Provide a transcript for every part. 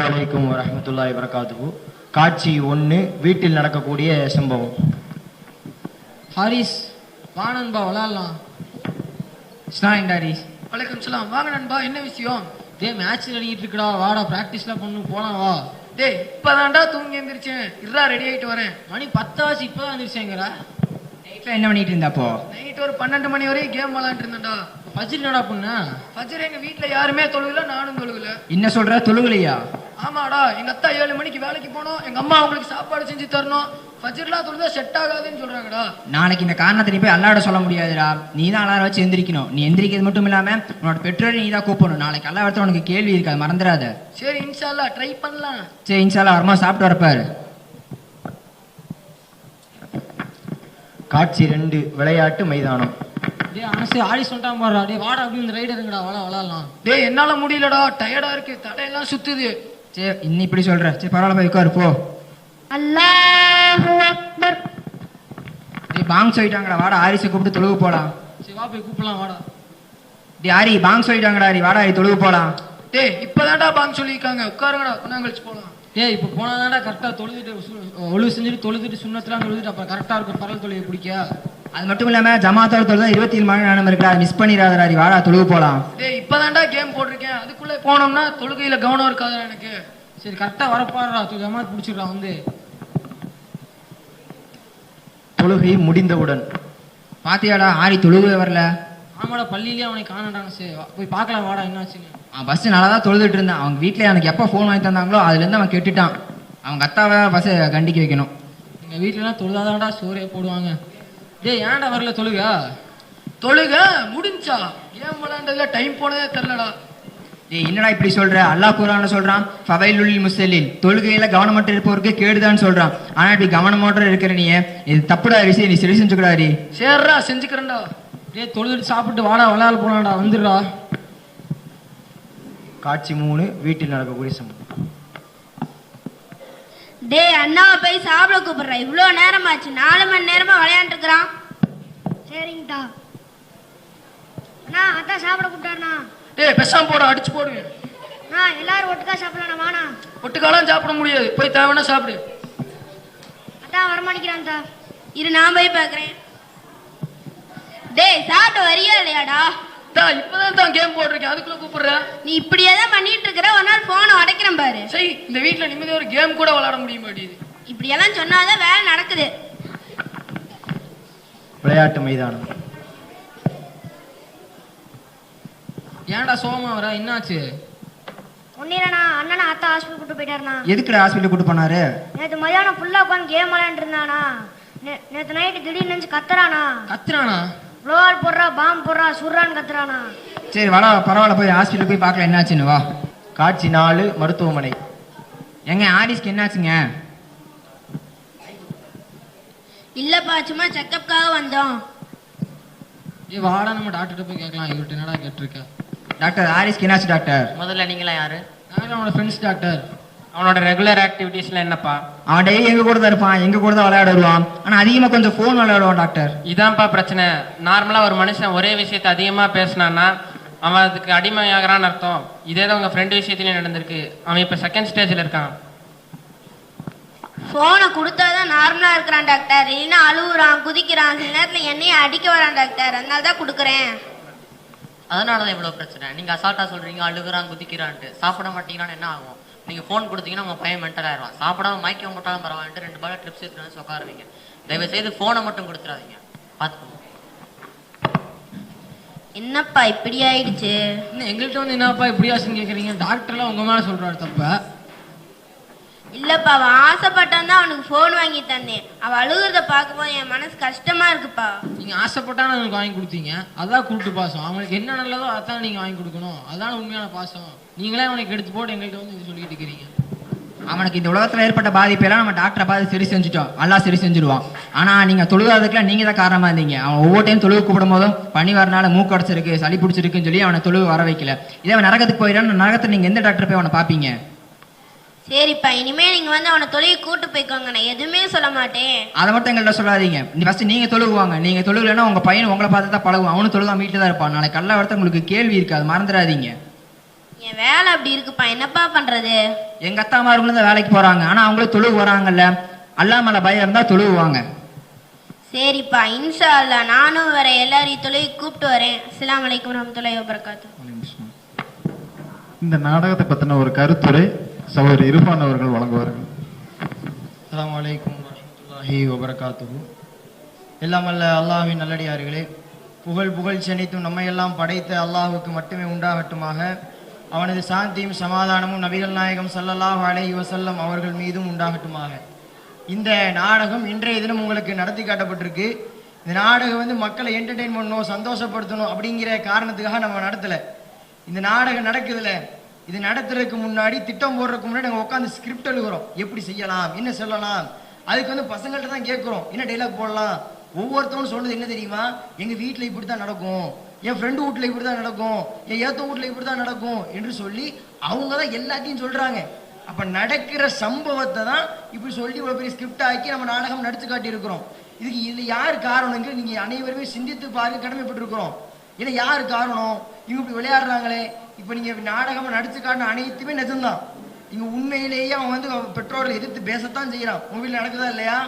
அலைக்கும் வரஹ்மத்துல்லாஹி வபரகாத்துஹு. காட்சி 1, வீட்டில் நடக்கக்கூடிய சம்பவம். ஹாரிஸ் வா நண்பா விளையாடலாம். ஸ்நாயின் ஹாரிஸ். வணக்கம் சலாம். வாங்க நண்பா, என்ன விஷயம்? மேட்ச் நடக்கிட்டு இருக்குடா, வாடா பிராக்டிஸ்லாம் பண்ணு போலாம் வா. இப்பதான்டா தூங்கி எந்திரிச்சேன், இருடா ரெடி ஆயிட்டு வரேன். மணி 10 ஆச்சு, இப்பதான் எந்திரிச்சேங்கடா. நைட்ல என்ன பண்ணிட்டு இருந்தாப்போ? நைட் ஒரு 12 மணி வரையும் கேம் விளையாண்டு இருந்தேன்டா. ஃபஜ்ர் என்னடா பண்ண? ஃபஜ்ர் எங்க வீட்டுல யாருமே தொழுகல, நானும் தொழுகல. என்ன சொல்ற, தொழுகலையா? ஆமாடா, எங்க அத்தா 7 மணிக்கு வேலைக்கு போனோம், எங்க அம்மா அவங்களுக்கு சாப்பாடு செஞ்சு தரணும். ஃபஜ்ர்லாம் தொழுதா செட் ஆகாதுன்னு சொல்றாங்கடா. நாளைக்கு இந்த காரணத்தை நீ போய் அல்லாட சொல்ல முடியாதுடா. நீ தான் அலாரம் வச்சு எந்திரிக்கணும். நீ எந்திரிக்கிறது மட்டும் இல்லாம உன்னோட பெற்றோரை நீ தான் கூப்பிடணும். நாளைக்கு அல்லா வரத்துல உனக்கு கேள்வி இருக்காது, மறந்துடாத. சரி இன்ஷா அல்லாஹ் ட்ரை பண்ணலாம். சரி இன்ஷா அல்லாஹ் வரமா சாப்பிட்டு வரப்பாரு. காட்சி 2, விளையாட்டு மைதானம். அனசு ஆடி சொல்லிட்டான் பாருடா. வாடா அப்படி இந்த ரைடர் இருங்கடா, வாடா விளையாடலாம். என்னால முடியலடா, டயர்டா இருக்கு, தலையெல்லாம் சுத்துது. சரி இன்னும் இப்படி சொல்ற, சரி பரவாயில்ல போய் உட்காரு போ. அல்லாஹு அக்பர். பாங் சொல்லிட்டாங்கடா, வாடா ஆரிஸை கூப்பிட்டு தொழுவு போலாம். சரி வா போய் கூப்பிடலாம் வாடா. ஆரி பாங் சொல்லிட்டாங்கடா, ஆரி வாடா தொழுவு போலாம். இப்பதான்டா பாங்க சொல்லியிருக்காங்க, உட்காருங்கடா, கொஞ்சம் கழிச்சு போலாம். இப்போ போனாதான்டா கரெக்டா தொழுதுட்டு ஒழுவு செஞ்சுட்டு தொழுதுட்டு சுண்ணத்தெல்லாம் தொழுதுட்டு அப்புறம் கரெக்டா இருக்கும் பரல் தொழுகை பிடிக்க. அது மட்டும் இல்லாம ஜமாத்தோட தொழுதா 27 மணி நேரம் இருக்கா, மிஸ் பண்ணிடாதடா. வாடா தொழுவு போலாம். இப்பதான்டா கேம் போட்டிருக்கேன், அதுக்குள்ள போனோம்னா தொழுகையில கவனம் இருக்காதா எனக்கு. சரி கரெக்டா வரப்பாடுறா, ஜமாத் பிடிச்சிடுறா வந்து. தொழுகை முடிந்தவுடன். பாத்தியாடா ஆரி தொழுவே வரல. ஆமாடா, பள்ளியிலேயே அவனை காணடான்னு. சரி போய் பார்க்கலாம் வாடா என்னாச்சுன்னு. பஸ் நல்லா தான் தொழுதுட்டு இருந்தான். அவங்க வீட்டில் எனக்கு எப்போ ஃபோன் வாங்கி தந்தாங்களோ அதுலேருந்து அவன் கெட்டுட்டான். அவங்க அத்தாவை பஸ்ஸை கண்டிக்க வைக்கணும். எங்கள் வீட்டிலலாம் தொழுதாதான்டா சோறே போடுவாங்க. ஏன்டா வரல தொழுக? தொழுக முடிஞ்சா ஏன் விளையாண்டதுல டைம் போனதே தெரிலடா. என்னடா இப்படி சொல்ற? அல்லாஹ் குர்ஆன்ல சொல்றான், ஃபவைலுல் முஸல்லின், தொழுகையில கவனமற்ற இருப்பவருக்கு கேடுதான் சொல்றான். ஆனா இப்படி கவனமற்ற இருக்கிற நீ இது தப்புடா விஷயம், நீ சரி செஞ்சுக்கூடாது. சரிடா செஞ்சுக்கிறேன்டா. தொழுதுட்டு சாப்பிட்டு வாடா விளையாட போனாடா, வந்துடுறா. காட்சி 3, வீட்டில் நடக்கக்கூடிய சம்பவம். அண்ணாவை போய் சாப்பிட கூப்பிடுறேன். இவ்வளோ நேரமாச்சு, 4 மணி நேரமா விளையாண்டுருக்குறான். சரிங்கடா அண்ணா, அதான் சாப்பிட கூப்பிட்டாருண்ணா. பெசாம போட, அடிச்சு போடுவேன். எல்லாரும் ஒட்டுக்கா சாப்பிடலாம் வாண்ணா. ஒட்டுக்காலாம் சாப்பிட முடியாது, போய் தேவைன்னா சாப்பிடு. அதான் வரமாட்டேங்கிறான் தா. இரு நான் போய் பார்க்குறேன். சாப்பிட வரியா இல்லையாடா? இப்பதான் தான் கேம் போட்டிருக்கேன், அதுக்குள்ள கூப்பிடுற. நீ இப்படியே தான் பண்ணிட்டு இருக்கிற. ஒரு நாள் போனை உடைக்கிறேன் பாரு. சரி இந்த வீட்டுல நிம்மதியா ஒரு கேம் கூட விளையாட முடிய மாட்டேங்குது. இப்படியெல்லாம் சொன்னாதான் வேலை நடக்குது. விளையாட்டு மைதானம். ஏன்டா சோமா வர, என்னாச்சு? ஒன்னிலண்ணா, அண்ணனா அத்தா ஹாஸ்பிட்டல் கூட்டு போயிட்டாருண்ணா. எதுக்குடா ஹாஸ்பிட்டல் கூட்டு போனாரு? நேற்று மதியானம் ஃபுல்லா உட்காந்து கேம் விளையாண்டு இருந்தானா. நேற்று நைட்டு திடீர்னு நினைச்சு கத்துறானா. ரோல் போடுறா, பாம்பு போடுறா, சுடுறான்னு கத்துறானா. சரி வாடா பரவாயில்ல, போய் ஹாஸ்பிட்டல் போய் பார்க்கலாம் என்னாச்சுன்னு வா. காட்சி 4, மருத்துவமனை. எங்க ஆரிஸ்க்கு என்னாச்சுங்க? இல்லப்பா, சும்மா செக்கப்காக வந்தோம். வாடா நம்ம டாக்டர் போய் கேட்கலாம், இவர்கிட்ட என்னடா கேட்டிருக்க. டாக்டர் ஆரிஸ்க்கு என்னாச்சு டாக்டர்? முதல்ல நீங்களா யாரு? நான் அவனோட ஃப்ரெண்ட்ஸ் டாக்டர். அவனோட ரெகுலர் ஆக்டிவிட்டீஸ்ல என்னப்பா? அவன் டெய்லி எங்க கூட தான் இருப்பான், எங்க கூட தான் விளையாட வருவான். ஆனா அதிகமா கொஞ்சம் போன் விளையாடுவான் டாக்டர். இதான்ப்பா பிரச்சனை. நார்மலா ஒரு மனுஷன் ஒரே விஷயத்தை அதிகமா பேசினான்னா அவன் அதுக்கு அடிமையாகிறான்னு அர்த்தம். இதே தான் உங்க ஃப்ரெண்ட் விஷயத்திலயும் நடந்திருக்கு. அவன் இப்ப செகண்ட் ஸ்டேஜ்ல இருக்கான். போனை கொடுத்தாதான் நார்மலா இருக்கிறான் டாக்டர். இல்லைன்னா அழுகுறான், குதிக்கிறான், சில நேரத்துல என்னையும் அடிக்க வரான் டாக்டர். அதனால தான் கொடுக்குறேன். அதனாலதான் இவ்வளவு பிரச்சனை. நீங்க அசால்ட்டா சொல்றீங்க அழுகுறான் குதிக்கிறான்ட்டு. சாப்பிட மாட்டீங்கன்னு என்ன ஆகும்? நீங்க போன் கொடுத்தீங்கன்னா உங்க பையன் மென்டல் ஆயிடுவான். சாப்பிடாம மயக்கம் போட்டாலும் பரவாயில்ல, 2 பால ட்ரிப்ஸ் எடுத்துட்டு உட்காருவீங்க. தயவு செய்து போனை மட்டும் கொடுத்துறாதீங்க, பார்த்துக்கோங்க. என்னப்பா இப்படி ஆயிடுச்சு? இன்னும் எங்கள்கிட்ட வந்து என்னப்பா இப்படி ஆச்சுன்னு கேட்குறீங்க? டாக்டர்லாம் உங்க மேலே சொல்றாரு தப்ப. இல்லப்பா, அவன் ஆசைப்பட்டான் தான் அவனுக்கு போன் வாங்கி தந்தேன். அவன் அழுகுறத பார்க்கும்போது என் மனசு கஷ்டமா இருக்குப்பா. நீங்க ஆசைப்பட்டான அவனுக்கு வாங்கி கொடுத்தீங்க, அதான் கூப்பிட்டு பாசம். அவனுக்கு என்ன நல்லதோ அதான் நீங்க வாங்கி கொடுக்கணும், அதான் உண்மையான பாசம். நீங்களே அவனுக்கு எடுத்து போட்டு எங்கள்கிட்ட வந்து இது சொல்லிட்டு இருக்கிறீங்க. அவனுக்கு இந்த உலகத்துல ஏற்பட்ட பாதிப்பெல்லாம் நம்ம டாக்டரை பார்த்து சரி செஞ்சுட்டோம், எல்லாம் சரி செஞ்சிருவான். ஆனா நீங்க தொழுகாததுக்குலாம் நீங்க தான் காரணமா இருந்தீங்க. அவன் ஒவ்வொரு டைம் தொழுவு கூப்பிடும் போதும் பனி வரனால மூக்கு அடைச்சிருக்கு, சளி பிடிச்சிருக்குன்னு சொல்லி அவனை தொழுவு வர வைக்கல. இதே அவன் நரகத்துக்கு போயிடான்னு நரகத்தை நீங்க எந்த டாக்டர் போய் அவனை பார்ப்பீங்க? சரிப்பா, இனிமே நீங்க வந்து அவனை தொழுகை கூட்டு போய்க்கோங்க, நான் எதுவுமே சொல்ல மாட்டேன். அதை மட்டும் எங்கள்கிட்ட சொல்லாதீங்க. ஃபர்ஸ்ட் நீங்க தொழுகுவாங்க. நீங்க தொழுகலைன்னா உங்க பையன் உங்களை பார்த்து தான் பழகும். அவனும் தொழுதான் வீட்டில் தான் இருப்பான். நாளைக்கு கல்ல வரத்த உங்களுக்கு கேள்வி இருக்காது, மறந்துடாதீங்க. என் வேலை அப்படி இருக்குப்பா, என்னப்பா பண்றது? எங்க அத்தாமார்களும் தான் வேலைக்கு போறாங்க, ஆனா அவங்களும் தொழுவு வராங்கல்ல. அல்லா மேல பயம் இருந்தா தொழுவுவாங்க. சரிப்பா, இன்ஷா அல்லா நானும் வரேன், எல்லாரையும் தொழுகை கூப்பிட்டு வரேன். அஸ்ஸலாமு அலைக்கும் வரஹ்மத்துல்லாஹி வபரகாத்துஹு. இந்த நாடகத்தை பத்தின ஒரு கருத்துரை சகோதரி இர்ஃபான் அவர்கள் வழங்குவார்கள். அஸ்ஸலாமு அலைக்கும் வரஹ்மத்துல்லாஹி வபரகாத்துஹு. எல்லாம் அல்ல அல்லாஹ்வின் நல்லடியார்களே, புகழ் செனித்தும் நம்மையெல்லாம் படைத்த அல்லாஹ்வுக்கு மட்டுமே உண்டாகட்டுமாக. அவனது சாந்தியும் சமாதானமும் நபிகள் நாயகம் ஸல்லல்லாஹு அலைஹி வஸல்லம் அவர்கள் மீதும் உண்டாகட்டுமாக. இந்த நாடகம் இன்றைய தினம் உங்களுக்கு நடத்தி காட்டப்பட்டிருக்கு. இந்த நாடகம் மக்களை என்டர்டெயின் பண்ணணும், சந்தோஷப்படுத்தணும் அப்படிங்கிற காரணத்துக்காக நம்ம நடத்தலை. இந்த நாடகம் நடக்குதுல, இது நடத்துறதுக்கு முன்னாடி, திட்டம் போடுறதுக்கு முன்னாடி நாங்கள் உட்காந்து ஸ்கிரிப்ட் எழுதுகிறோம். எப்படி செய்யலாம், என்ன சொல்லலாம், அதுக்கு பசங்கள்ட்ட தான் கேட்குறோம், என்ன டைலாக் போடலாம். ஒவ்வொருத்தவனும் சொல்றது என்ன தெரியுமா, எங்கள் வீட்டில் இப்படி தான் நடக்கும், என் ஃப்ரெண்டு வீட்டில் இப்படி தான் நடக்கும், என் ஏத்த வீட்டில் இப்படி தான் நடக்கும் என்று சொல்லி அவங்க தான் எல்லாத்தையும் சொல்கிறாங்க. அப்போ நடக்கிற சம்பவத்தை தான் இப்படி சொல்லி இவ்வளோ பெரிய ஸ்கிரிப்ட் ஆக்கி நம்ம நாடகம் நடிச்சு காட்டியிருக்கிறோம். இதுக்கு இதில் யார் காரணங்க, நீங்கள் அனைவருமே சிந்தித்து பார்க்க கடமைப்பட்டிருக்கிறோம். ஏன்னா யார் காரணம், இவங்க இப்படி விளையாடுறாங்களே. இப்போ நீங்கள் நாடகமாக நடிச்சு காட்டின அனைத்துமே நிஜம்தான். இங்கே உண்மையிலேயே அவன் பெற்றோர்களை எதிர்த்து பேசத்தான் செய்கிறான். உங்கள் வீட்டில் நடக்குதா இல்லையா?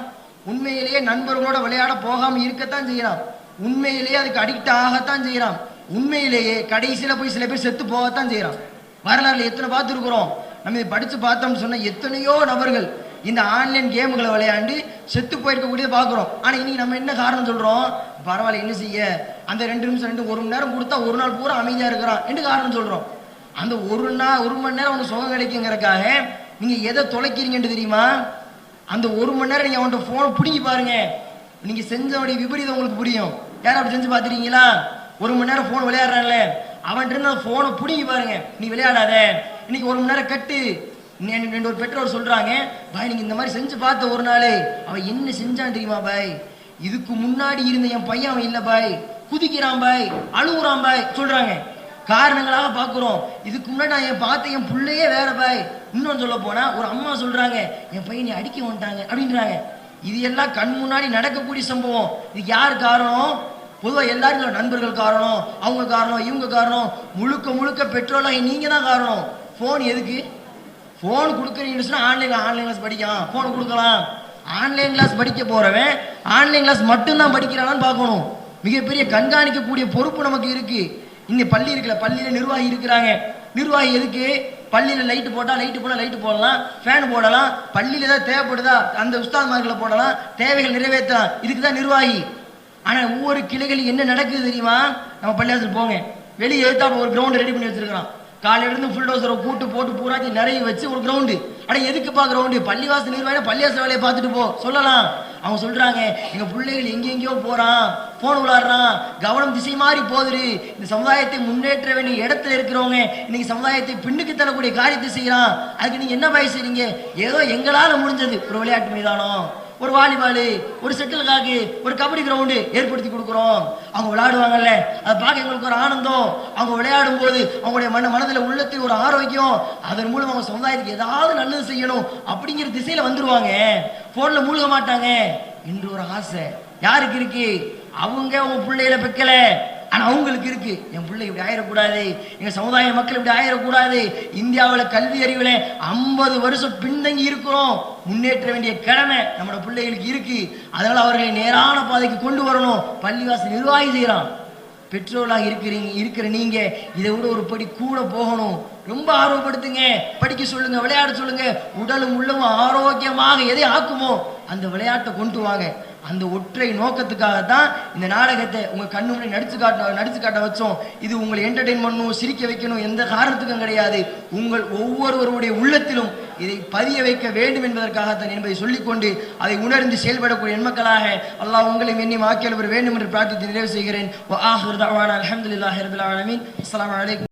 உண்மையிலேயே நண்பர்களோட விளையாட போகாமல் இருக்கத்தான் செய்கிறான். உண்மையிலேயே அதுக்கு அடிக்ட் ஆகத்தான் செய்கிறான். உண்மையிலேயே கடைசியில் போய் சில பேர் செத்து போகத்தான் செய்கிறான். வரலாறுல எத்தனை பார்த்துருக்குறோம். நம்ம இதை படித்து பார்த்தோம்னு சொன்னால் எத்தனையோ நபர்கள் இந்த ஆன்லைன் கேமுகளை விளையாண்டு செத்து போயிருக்கக்கூடியதை பார்க்குறோம். ஆனால் இன்னைக்கு நம்ம என்ன காரணம் சொல்கிறோம், பரவாயில்ல என்ன செய்ய, அந்த 2 நிமிஷம் 1 மணி நேரம் கொடுத்தா ஒரு நாள் பூரா அமைதியாக இருக்கிறான் என்று காரணம் சொல்கிறோம். அந்த 1 மணி நேரம் அவனுக்கு சுகம் கிடைக்குங்கிறக்காக நீங்கள் எதை தொலைக்கிறீங்கன்னு தெரியுமா? அந்த 1 மணி நேரம் நீங்கள் அவன்கிட்ட ஃபோனை பிடிங்கி பாருங்க, நீங்கள் செஞ்சவனுடைய விபரீதம் உங்களுக்கு புரியும். யாரும் அப்படி செஞ்சு பார்த்துருக்கீங்களா? 1 மணி நேரம் ஃபோன் விளையாடுறான்ல, அவன்கிட்ட ஃபோனை பிடிங்கி பாருங்க, நீ விளையாடாத, இன்னைக்கு 1 மணி நேரம் கட்டு. ஒரு பெற்றோர் சொல்றாங்க, பாய் நீங்க இந்த மாதிரி செஞ்சு பார்த்த ஒரு நாள் அவன் என்ன செஞ்சான் தெரியுமா பாய், இதுக்கு முன்னாடி இருந்த என் பையன் அவன் இல்லை பாய், குதிக்கிறான் பாய், அழுகுறான் பாய் சொல்றாங்க. காரணங்களாக பார்க்குறோம். இதுக்கு முன்னாடி நான் பார்த்த என் பிள்ளையே வேற பாய். இன்னொன்று சொல்ல போனா ஒரு அம்மா சொல்றாங்க, என் பையனை அடிக்க வந்துட்டாங்க அப்படின்றாங்க. இது எல்லாம் கண் முன்னாடி நடக்கக்கூடிய சம்பவம். இதுக்கு யார் காரணம்? பொதுவாக எல்லாரும் நண்பர்கள் காரணம், அவங்க காரணம், இவங்க காரணம், முழுக்க பெற்றோராக நீங்க தான் காரணம். ஃபோன் எதுக்கு? ஃபோன் கொடுக்குறீங்கன்னு சொன்னால் ஆன்லைன் கிளாஸ் படிக்கலாம், ஃபோன் கொடுக்கலாம். ஆன்லைன் கிளாஸ் படிக்க போகிறவன் ஆன்லைன் கிளாஸ் மட்டும்தான் படிக்கிறானான்னு பார்க்கணும். மிகப்பெரிய கண்காணிக்கக்கூடிய பொறுப்பு நமக்கு இருக்கு. இந்த பள்ளி இருக்குல்ல, பள்ளியில் நிர்வாகி இருக்கிறாங்க. நிர்வாகி எதுக்கு? பள்ளியில் லைட்டு போட்டால் லைட்டு போடலாம், ஃபேன் போடலாம், பள்ளியில் ஏதாவது தேவைப்படுதா அந்த உஸ்தாத்மார்களை போடலாம், தேவைகள் நிறைவேற்றலாம். இதுக்கு தான் நிர்வாகி. ஆனால் ஒவ்வொரு கிளைகளும் என்ன நடக்குது தெரியுமா? நம்ம பள்ளியாசல் போங்க, வெளியே எடுத்தாப்ப ஒரு கிரவுண்ட் ரெடி பண்ணி வச்சிருக்கிறோம். காலையிலிருந்து ஃபுல்டோசரை கூட்டு போட்டு பூராத்தி நிறைய வச்சு ஒரு கிரவுண்டு. அட எதுக்குப்பா கிரவுண்டு? பள்ளிவாசல் நிர்வாகம் பள்ளிவாசல் வேலையை பார்த்துட்டு போ சொல்லலாம். அவங்க சொல்றாங்க, எங்க பிள்ளைகள் எங்கெங்கயோ போறான், போன் விளாடுறான், கவனம் திசை மாறி போகுது, இந்த சமுதாயத்தை முன்னேற்ற வேண்டிய இடத்துல இருக்கிறவங்க இன்னைக்கு சமுதாயத்தை பின்னுக்கு தரக்கூடிய காரியத்தை செய்யறான். அதுக்கு நீங்க என்ன பாய் செய்றீங்க? ஏதோ எங்களால முடிஞ்சது ஒரு விளையாட்டு மைதானம், ஒரு வாலிபால், ஒரு செட்டில் காக்கு, ஒரு கபடி கிரவுண்டு ஏற்படுத்தி கொடுக்குறோம். அவங்க விளையாடுவாங்கல்ல, அதை பார்க்க எங்களுக்கு ஒரு ஆனந்தம். அவங்க விளையாடும் போது அவங்களுடைய மனதில் உள்ளத்தில் ஒரு ஆரோக்கியம், அதன் மூலம் அவங்க சமுதாயத்துக்கு ஏதாவது நல்லது செய்யணும் அப்படிங்கிற திசையில வந்துருவாங்க. போன்ல மூழ்க மாட்டாங்க என்று ஒரு ஆசை யாருக்கு இருக்கு? அவங்க பிள்ளைகளை பெக்கல, ஆனா அவங்களுக்கு இருக்கு, என் பிள்ளை இப்படி ஆயிடக்கூடாது, எங்க சமுதாய மக்கள் இப்படி ஆயிடக்கூடாது. இந்தியாவில் கல்வி அறிவுல 50 வருஷம் பின்தங்கி இருக்கிறோம், முன்னேற்ற வேண்டிய கடமை நம்மளோட பிள்ளைகளுக்கு இருக்கு. அதனால அவர்களை நேரான பாதைக்கு கொண்டு வரணும். பள்ளிவாசல் நிர்வாகி செய்யறான். பெற்றோராக இருக்கிற நீங்க இதை விட ஒரு படி கூட போகணும். ரொம்ப ஆர்வப்படுத்துங்க, படிக்க சொல்லுங்க, விளையாட சொல்லுங்க. உடலும் உள்ளமும் ஆரோக்கியமாக எதை ஆக்குமோ அந்த விளையாட்டை கொண்டு வாங்க. அந்த ஒற்றை நோக்கத்துக்காகத்தான் இந்த நாடகத்தை உங்க கண்ணு முன்னாடி நடிச்சு காட்ட வச்சோம். இது உங்களை என்டர்டெயின் பண்ணணும், சிரிக்க வைக்கணும், எந்த காரணத்துக்கும் கிடையாது. உங்கள் ஒவ்வொருவருடைய உள்ளத்திலும் இதை பதிய வைக்க வேண்டும் என்பதற்காகத்தான் என்பதை சொல்லிக்கொண்டு அதை உணர்ந்து செயல்படக்கூடிய எண்மக்களாக அல்லாஹ் உங்களையும் என்னையும் ஆக்கியவர் வேண்டும் என்று பிரார்த்தித்து நிறைவு செய்கிறேன். அல்ஹம்துலில்லாஹி ரப்பில் ஆலமீன். அஸ்ஸலாமு அலைக்கும்.